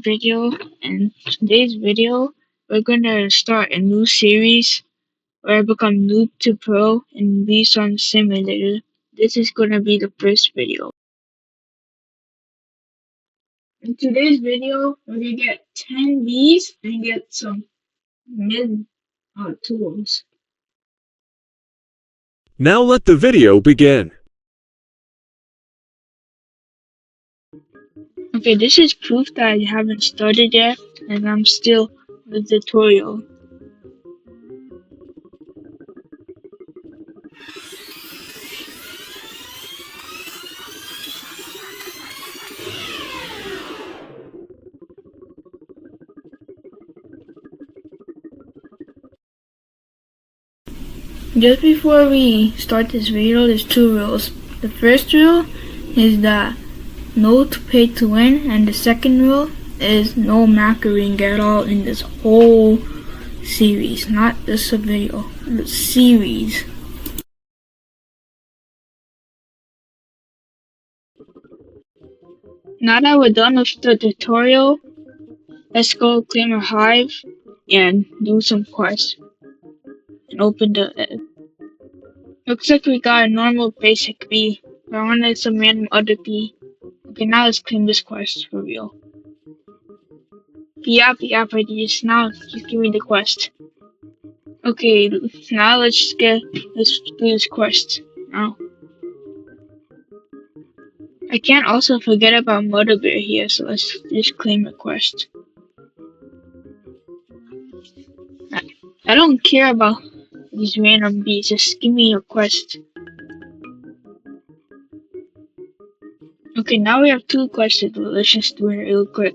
Video. In today's video, we're gonna start a new series where I become noob to pro in beeswarm simulator. This is gonna be the first video. In today's video, we're gonna get 10 bees and get some mid tools. Now let the video begin. Okay, this is proof that I haven't started yet, and I'm still in the tutorial. Just before we start this video, there's two rules. The first rule is that no to pay to win, and the second rule is no macroing at all in this whole series, not just a video, the series. Now that we're done with the tutorial, let's go claim a hive and do some quests and open the looks like we got a normal basic bee, but I wanted some random other bee. Okay, now let's claim this quest for real. Be app ideas. Now just give me the quest. Okay, now let's do this quest now. I can't also forget about Mother Bear here, so let's just claim a quest. I don't care about these random bees, just give me a quest. Okay, now we have two quests to do. Let's just do it real quick.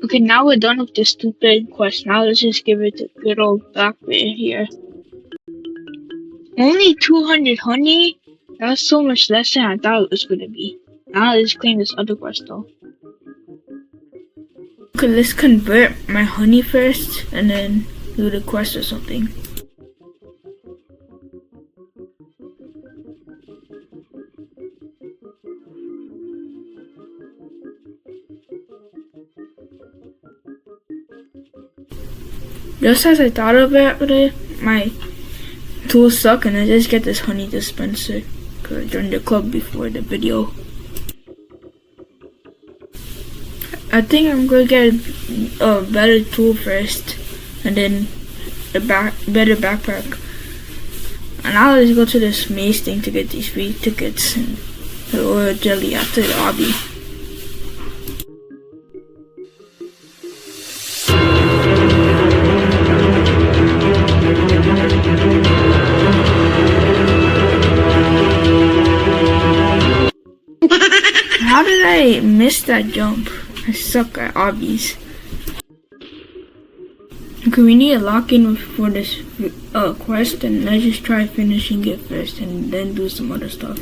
Okay, now we're done with this stupid quest. Now let's just give it to good old Black Bear here. Only 200 honey? That's so much less than I thought it was gonna be. Now let's claim this other quest though. Okay, let's convert my honey first and then do the quest or something. Just as I thought about it, my tools suck and I just get this honey dispenser because I joined the club before the video. I think I'm gonna get a better tool first and then a better backpack. And now let's go to this maze thing to get these free tickets and the oil jelly after the obby. How did I miss that jump? I suck at obbies. Okay, we need a lock-in for this quest, and let's just try finishing it first and then do some other stuff.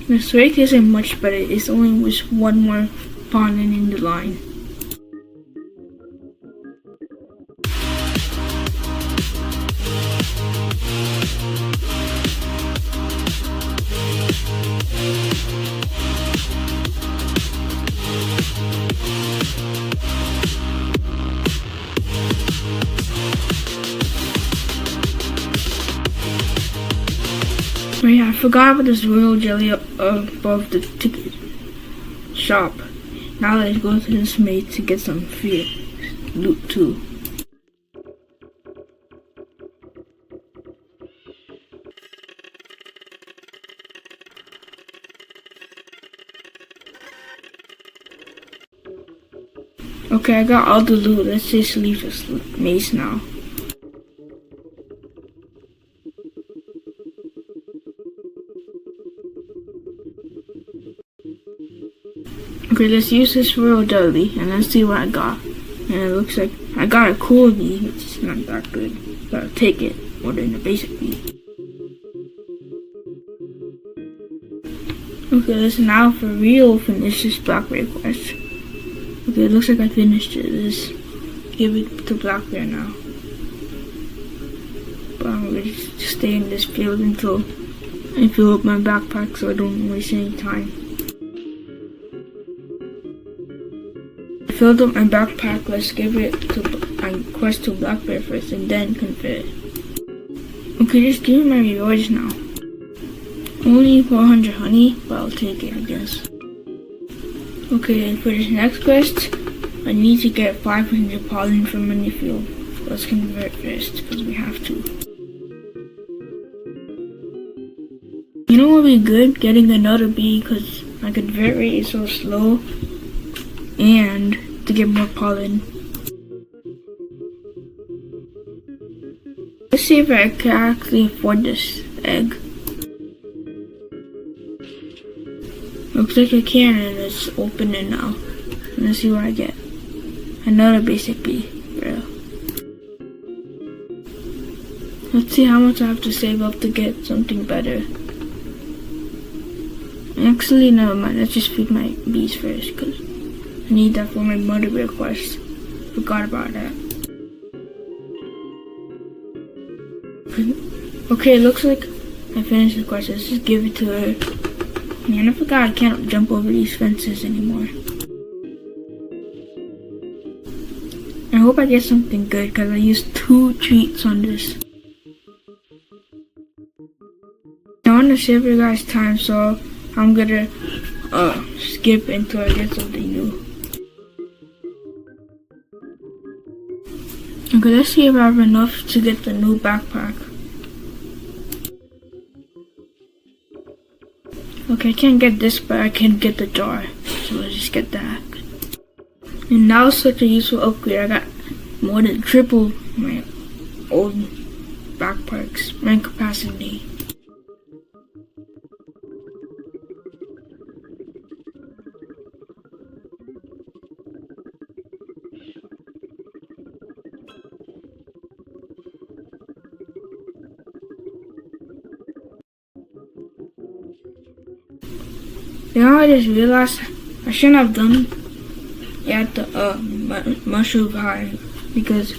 The strength isn't much better, it's only with one more pawn in the line. Oh yeah, I forgot about this royal jelly above the ticket shop. Now let's go to this maze to get some free loot too. Okay, I got all the loot. Let's just leave this maze now. Okay, let's use this royal jelly and let's see what I got. And it looks like I got a cool bee, which is not that good, but I'll take it more than the basic bee. Okay, let's now for real finish this Black Bear quest. Okay, it looks like I finished it. Let's give it to Black Bear now. But I'm gonna stay in this field until I fill up my backpack so I don't waste any time. I filled up my backpack. Let's give it to quest to Blackbear first and then convert. Okay, just give me my rewards now. Only 400 honey, but I'll take it, I guess. Okay, for this next quest, I need to get 500 pollen from any field. Let's convert first, because we have to. You know what would be good? Getting another bee, because my convert rate is so slow. And to get more pollen. Let's see if I can actually afford this egg. Looks like I can, and it's opening now. Let's see what I get. Another basic bee, bro. Let's see how much I have to save up to get something better. Actually, never mind. Let's just feed my bees first, because I need that for my mother bear quest. Forgot about that. Okay, looks like I finished the quest. Let's just give it to her. Man, I forgot I can't jump over these fences anymore. I hope I get something good because I used 2 treats on this. I want to save you guys time, so I'm gonna skip until I get something new. Okay, let's see if I have enough to get the new backpack. Okay, I can't get this, but I can get the jar. So let's just get that. And that was such a useful upgrade. I got more than triple my old backpack's rank capacity. You know, I just realized I shouldn't have done it at the mushroom hive because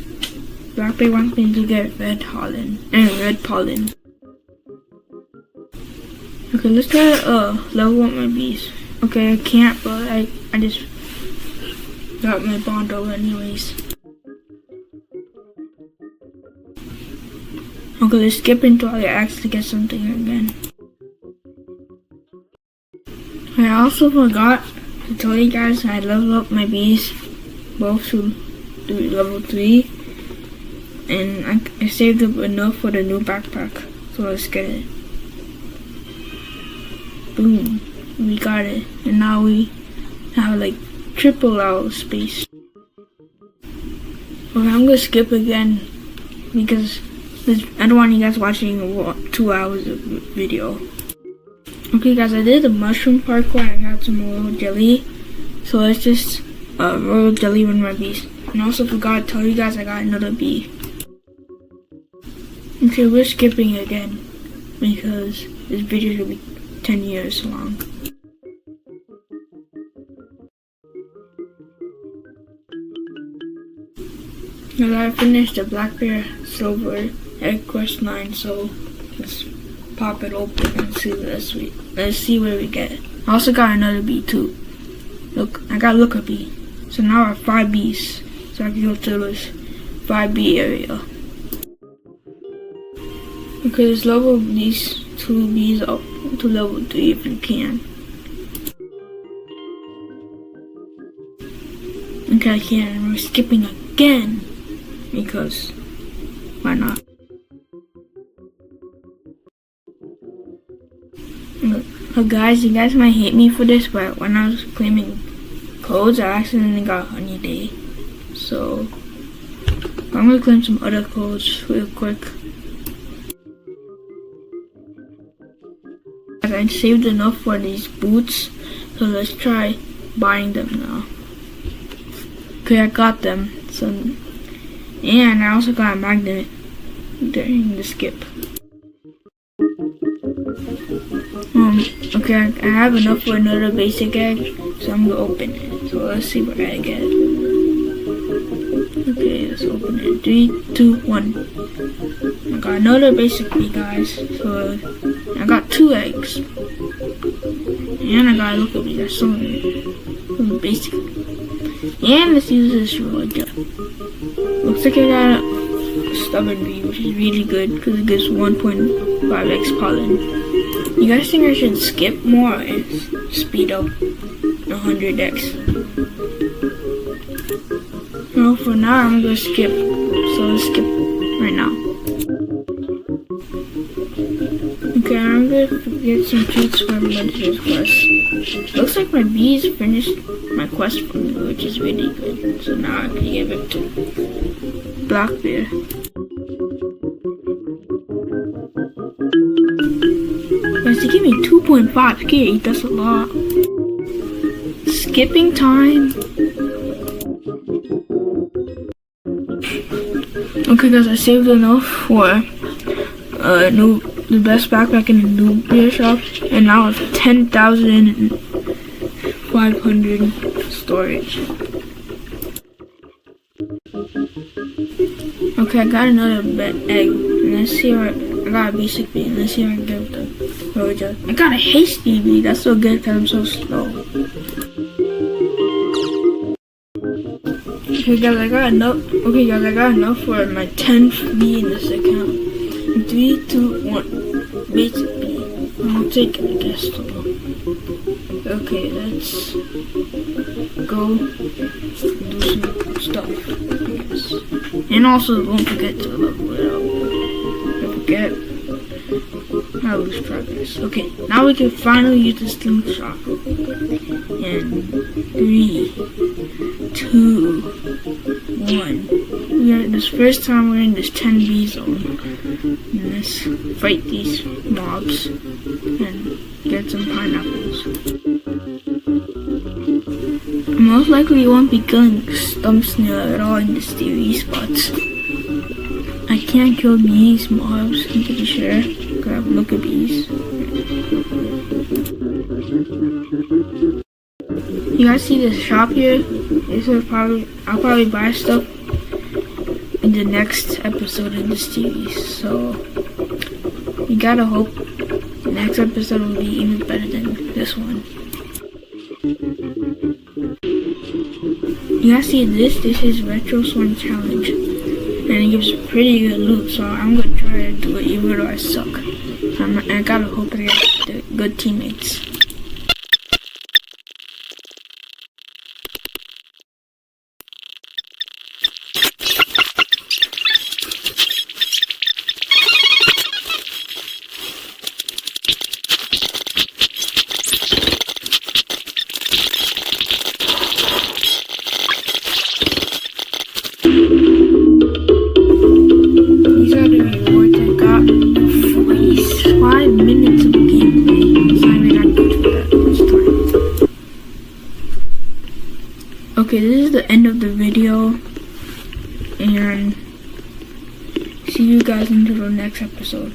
Blackbear wants me to get red pollen. Okay, let's try to level up my bees. Okay, I can't, but I just got my bundle anyways. Okay, let's skip until I actually get something again. I also forgot to tell you guys I leveled up my bees both to level 3 and I saved up enough for the new backpack, so let's get it. Boom, we got it, and now we have like triple our space. Okay, I'm gonna skip again because I don't want you guys watching 2 hours of video. Okay guys, I did the mushroom parkour and I got some royal jelly. So let's just royal jelly run my bees. And I also forgot to tell you guys I got another bee. Okay, we're skipping again because this video will be 10 years long. Now I finished the Blackbear Silver Egg Quest 9, so let's pop it open and see let's see where we get. I also got another bee too. Look, I got looker bee. So now I have 5 bees. So I can go to this 5 bee area. Okay, let's level these 2 bees up to level 3 if you can. Okay, I can. And we're skipping again because why not? Guys, you guys might hate me for this, but when I was claiming codes, I accidentally got Honey Day. So, I'm gonna claim some other codes real quick. I saved enough for these boots, so let's try buying them now. Okay, I got them. So, and I also got a magnet during the skip. Okay, I have enough for another basic egg, so I'm gonna open it. So let's see what I get. Okay, let's Let's open it. 3, 2, 1. I got another basic bee, guys. So I got 2 eggs. And I got a look at me. That's so basic. And let's use this roller. Looks like I got a stubborn bee, which is really good because it gives 1.5x pollen. You guys think I should skip more and speed up 100x? No, for now I'm gonna skip. So let's skip right now. Okay, I'm gonna get some treats for Adventurer's Quest. Looks like my bees finished my quest for me, which is really good. So now I can give it to Black Bear. Guys, they give me 2.5k. That's a lot. Skipping time. Okay, guys, I saved enough for the best backpack in the noob beer shop, and now I have 10,500 storage. Okay, I got another egg. Let's see where I got a basic bee. Let's see if I can get the roja. I got a hasty bee. That's so good because I'm so slow. Okay, guys, I got enough. Okay, guys, I got enough for my 10th bee in this account. 3, 2, 1. Basic bee. I'll take it, I guess. Okay, let's go do some stuff, I guess. And also, don't forget to level it up. Don't forget. I lose progress. Okay, now we can finally use the slingshot. And 3, 2, 1. This first time we're in this 10 bee zone. And let's fight these mobs and get some pineapples. Most likely you won't be killing stump snail at all in the theory spots. I can't kill these mobs, I'm pretty sure. Grab look at bees. You guys see this shop here? This is I'll probably buy stuff in the next episode of this series. So you gotta hope the next episode will be even better than this one. You guys see this? This is Retro Swan Challenge. And it gives pretty good loot, so I'm gonna try to do it even though I suck. I gotta hope I get good teammates. These are the rewards I got. 45 minutes of gameplay. So I'm not good for that much time. Okay, this is the end of the video. And see you guys until the next episode.